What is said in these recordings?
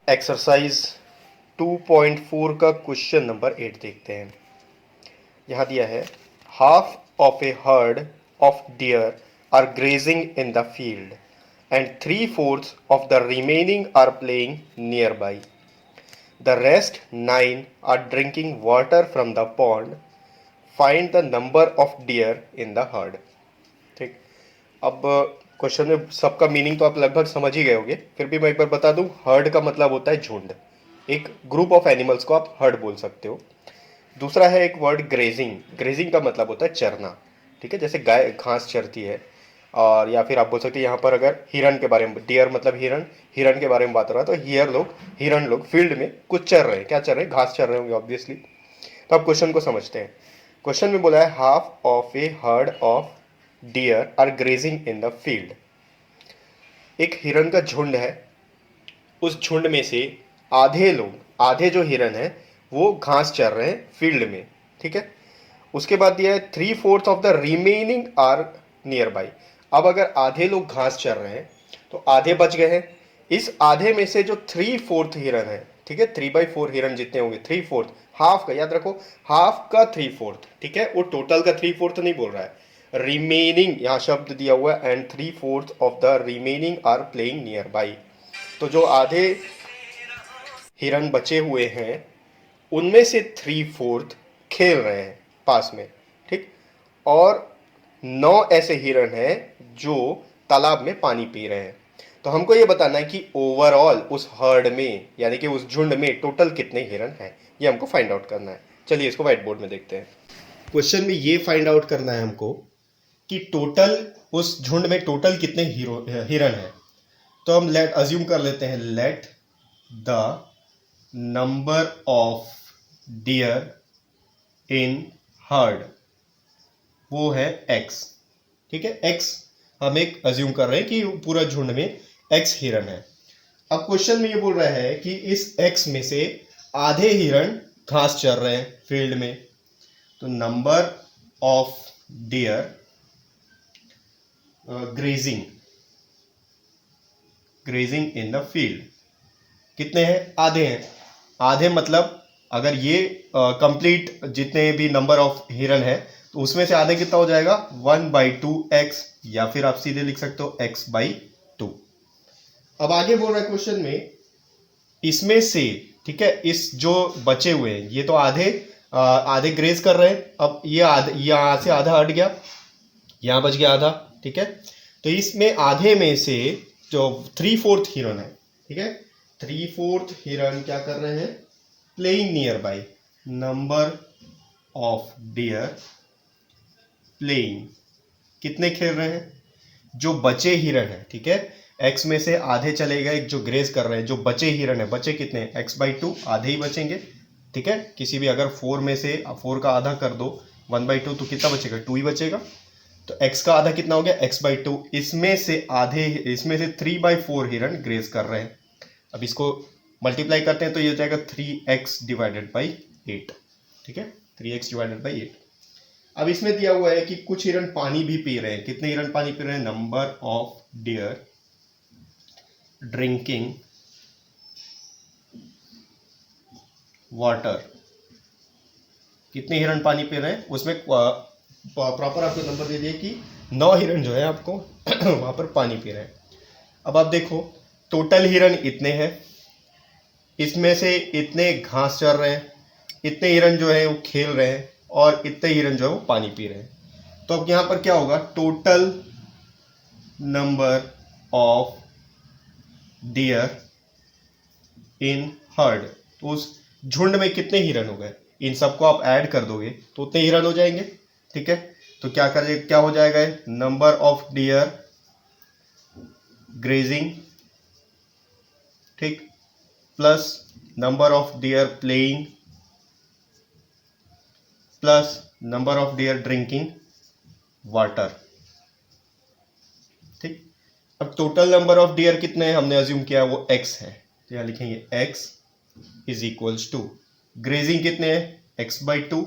Exercise 2.4 का question number 8 देखते हैं। यहाँ दिया है half of a herd of deer are grazing in the field and 3/4 of the remaining are playing nearby. The rest 9 are drinking water from the pond. Find the number of deer in the herd. ठीक। अब question में सबका meaning तो आप लगभग समझ ही गए होंगे, फिर भी मैं एक बार बता दूं। हर्ड का मतलब होता है झुंड, एक ग्रुप ऑफ एनिमल्स को आप हर्ड बोल सकते हो। दूसरा है एक वर्ड ग्रेजिंग। ग्रेजिंग का मतलब होता है चरना। ठीक है, जैसे गाय घास चरती है। और या फिर आप बोल सकते हैं यहाँ पर अगर हिरन के बारे में, डियर मतलब हिरन, हिरन के बारे में बात हो रहा है, तो हिरन लोग फील्ड में कुछ चर रहे हैं। क्या चर रहे हैं? घास चर रहे होंगे ऑब्वियसली। तो आप क्वेश्चन को समझते हैं। क्वेश्चन में बोला है half of a herd of deer are grazing in the field. एक हिरन का झुंड है, उस झुंड में से आधे लोग, आधे जो हिरन है वो घास चर रहे हैं फील्ड में। ठीक है। उसके बाद दिया है 3/4 of the remaining are nearby. अब अगर आधे लोग घास चर रहे हैं तो आधे बच गए हैं। इस आधे में से जो 3/4 हिरन है, ठीक है, 3/4 हिरन जितने होंगे, 3/4, हाफ का याद रखो, हाफ का 3/4। ठीक है, वो टोटल का 3/4 नहीं बोल रहा है। रिमेनिंग यहाँ शब्द दिया हुआ है, and 3/4 of the remaining are playing nearby. तो जो आधे हिरन बचे हुए हैं उनमें से 3/4 खेल रहे हैं पास में। ठीक। और 9 ऐसे हिरन हैं जो तालाब में पानी पी रहे हैं। तो हमको ये बताना है कि ओवरऑल उस हर्ड में, यानी कि उस झुंड में टोटल कितने हिरन हैं, ये हमको फाइंड आउट करना है। चलिए इसको व्हाइट बोर्ड में देखते हैं। क्वेश्चन में ये फाइंड आउट करना है हमको कि टोटल उस झुंड में टोटल कितने हिरन हैं। तो हम लेट अज्यूम कर लेते हैं, let the number of deer in heard वो है x। ठीक है, x हम एक अज्यूम कर रहे हैं कि पूरा झुंड में x हिरन है। अब क्वेश्चन में ये बोल रहा है कि इस x में से आधे हिरन घास चर रहे हैं फील्ड में। तो number of dear grazing grazing in the field कितने हैं? आधे हैं। आधे मतलब अगर ये कंप्लीट जितने भी नंबर ऑफ हिरन है तो उसमें से आधे कितना हो जाएगा? 1/2x, या फिर आप सीधे लिख सकते हो x/2। अब आगे बोल रहा है क्वेश्चन में, इसमें से, ठीक है, इस जो बचे हुए हैं ये तो आधे ग्रेज कर रहे हैं। अब ये आधे, यहां से आधा हट गया, यहां बच गया आधा। ठीक है, तो इसमें आधे में से जो 3/4 हिरन है, ठीक है, 3/4 हिरन क्या कर रहे हैं? Playing near by. Number of dear playing, कितने खेल रहे हैं? जो बचे हिरन है, ठीक है, x में से आधे चले गए, जो ग्रेज कर रहे हैं, जो बचे हिरन है, बचे कितने? x/2, आधे ही बचेंगे। ठीक है, किसी भी अगर 4 में से 4 का आधा कर दो 1/2 तो कितना बचेगा? 2 ही बचेगा। तो x का आधा कितना हो गया? x/2। इसमें से आधे, इसमें से 3/4 हिरन ग्रेज कर रहे हैं। अब इसको मल्टीप्लाई करते हैं तो ये हो जाएगा 3x/8। ठीक है, 3x/8। अब इसमें दिया हुआ है कि कुछ हिरन पानी भी पी रहे हैं। कितने हिरन पानी पी रहे हैं? Number of dear drinking water. कितने हिरन पानी पी रहे हैं? उसमें प्रॉपर आपको नंबर दे दिए कि 9 हिरन जो है आपको वहां पर पानी पी रहे हैं। अब आप देखो, टोटल हिरन इतने हैं, इसमें से इतने घास चर रहे हैं, इतने हिरन जो है वो खेल रहे हैं, और इतने हिरन जो है वो पानी पी रहे हैं। तो अब यहाँ पर क्या होगा? Total number of deer in heard, तो उस झुंड में कितने हिरन हो गए? इन सबको आप ऐड कर दोगे तो उतने हिरन हो जाएंगे। ठीक है, तो क्या हो जाएगा? नंबर ऑफ डियर ग्रेजिंग, ठीक, plus number of dear playing, plus number of dear drinking water. ठीक। अब टोटल नंबर ऑफ डियर कितने हैं? हमने अज्यूम किया वो x है, तो यहां लिखेंगे x is equals to grazing कितने हैं? x/2,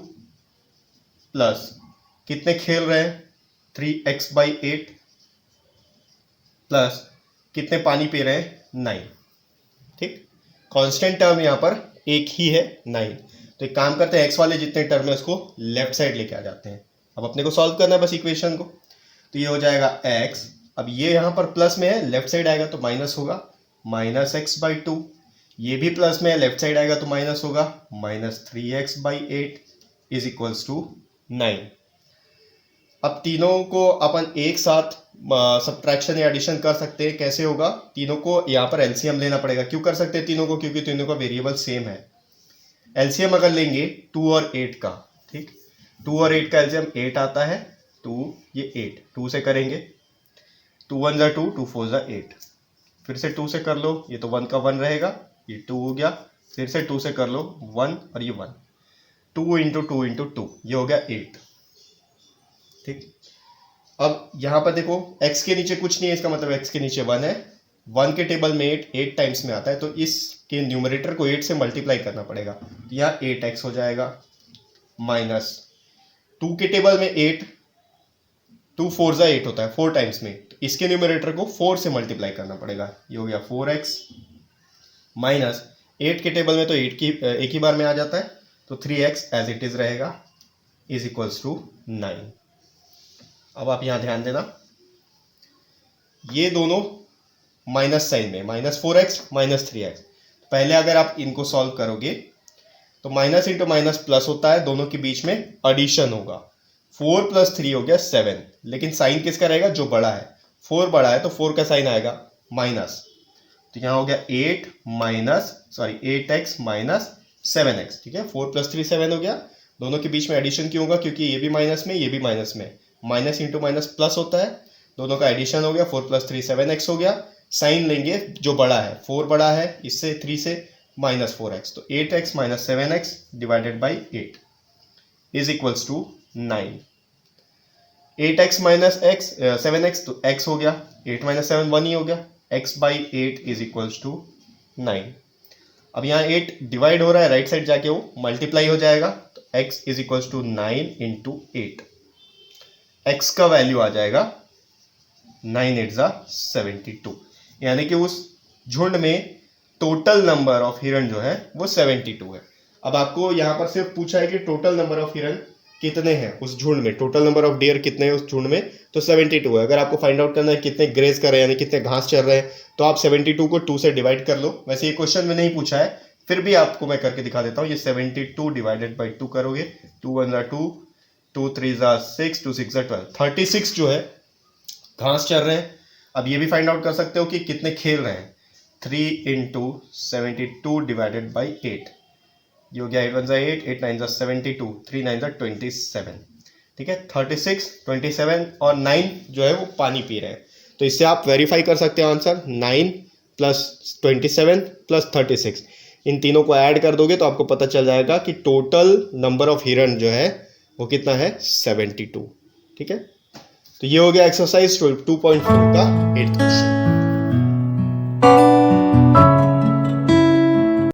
प्लस कितने खेल रहे हैं? 3x/8, प्लस कितने पानी पी रहे हैं? 9। ठीक। कांस्टेंट टर्म यहाँ पर एक ही है 9। तो एक काम करते हैं, एक्स वाले जितने टर्म है उसको लेफ्ट साइड लेके आ जाते हैं। अब अपने को सॉल्व करना है बस इक्वेशन को। तो ये हो जाएगा x, अब ये यहाँ पर प्लस में है, लेफ्ट साइड आएगा तो माइनस होगा -x/2। ये भी प्लस में है, लेफ्ट साइड आएगा तो माइनस होगा -3x/8 इज इक्वल्स टू 9। अब तीनों को अपन एक साथ सब्ट्रैक्शन या एडिशन कर सकते हैं। कैसे होगा, तीनों को यहाँ पर एलसीएम लेना पड़ेगा। क्यों कर सकते हैं तीनों को, क्योंकि तीनों का वेरिएबल सेम है। एलसीएम अगर लेंगे 2 और 8 का, ठीक, 2 और 8 का एलसीएम 8 आता है, 2 ये 8, 2 से करेंगे, 2 1 ज़ा 2, 2 4 ज़ा 8, फिर से 2 से कर लो, ये तो 1 का 1 रहेगा, ये 2 हो गया, फिर से 2 से कर लो 1 और ये 1, 2 इंटू 2 इंटू 2, ये हो गया 8। ठीक, अब यहाँ पर देखो x के नीचे कुछ नहीं है, इसका मतलब x के नीचे 1 है। 1 के टेबल में 8 टाइम्स में आता है, तो इसके न्यूमरेटर को 8 से मल्टीप्लाई करना पड़ेगा। तो यहाँ 8x हो जाएगा, माइनस 2 के टेबल में 8, 2 4 ज़ा 8 होता है 4 टाइम्स में, तो इसके न्यूमरेटर को 4 से मल्टीप्लाई करना पड़ेगा। ये हो गया 4x, माइनस 8 के टेबल में तो 8 की एक ही बार में आ जाता है, तो 3x एज इट इज रहेगा, इज इक्वल्स टू 9। अब आप यहाँ ध्यान देना, ये दोनों माइनस साइन में, -4x -3x। पहले अगर आप इनको सॉल्व करोगे तो माइनस इंटू माइनस प्लस होता है, दोनों के बीच में एडिशन होगा। 4 + 3 हो गया 7, लेकिन साइन किसका रहेगा, जो बड़ा है। 4 बड़ा है तो 4 का साइन आएगा माइनस, तो यहाँ हो गया 8x - 7x। ठीक है, 4 + 3 7 हो गया। दोनों के बीच में एडिशन क्यों होगा, क्योंकि ये भी माइनस में, ये भी माइनस में, माइनस इंटू माइनस प्लस होता है, दोनों का एडिशन हो गया। 4 + 3 7x हो गया। साइन लेंगे जो बड़ा है, 4 बड़ा है इससे, 3 से, -4x, तो 8x - 7x divided by 8 is equals to 9। 8x - 7x तो x हो गया, 8 - 7 1 ही हो गया, x/8 इज इक्वल्स टू 9। अब यहाँ 8 डिवाइड हो रहा है, राइट साइड जाके वो मल्टीप्लाई हो जाएगा, तो x is equals to 9 × 8। x का वैल्यू आ जाएगा 9 8 ज़ा 72, यानी कि उस झुंड में टोटल नंबर ऑफ हिरण जो है वो 72 है। अब आपको यहाँ पर सिर्फ पूछा है कि टोटल नंबर ऑफ हिरण कितने हैं उस झुंड में, टोटल नंबर ऑफ डियर कितने हैं उस झुंड में, तो 72 है। अगर आपको फाइंड आउट करना है कितने ग्रेज कर रहे हैं, यानी कितने घास चल रहे हैं, तो आप 72 को 2 से डिवाइड कर लो। वैसे ये क्वेश्चन में नहीं पूछा है, फिर भी आपको मैं करके दिखा देता हूँ। ये 72 डिवाइडेड बाई 2 करोगे, 2 1 ज़ा 2, 2 3 ज़ा 6, 2 6 ज़ा 12, 36 जो है घास चल रहे हैं। अब ये भी फाइंड आउट कर सकते हो कि कितने खेल रहे हैं, 3 × 72 डिवाइडेड बाई 8, ये हो गया 8 1 ज़ा 8, 8 9 ज़ा 72, 3 9 ज़ा 27। ठीक है, 36 27 और 9 जो है वो पानी पी रहे हैं। तो इससे आप वेरीफाई कर सकते हो आंसर, 9 + 27 + 36, इन तीनों को ऐड कर दोगे तो आपको पता चल जाएगा कि टोटल नंबर ऑफ हिरण जो है वो कितना है, 72। ठीक है, तो ये हो गया एक्सरसाइज 2.4 का 8th क्वेश्चन।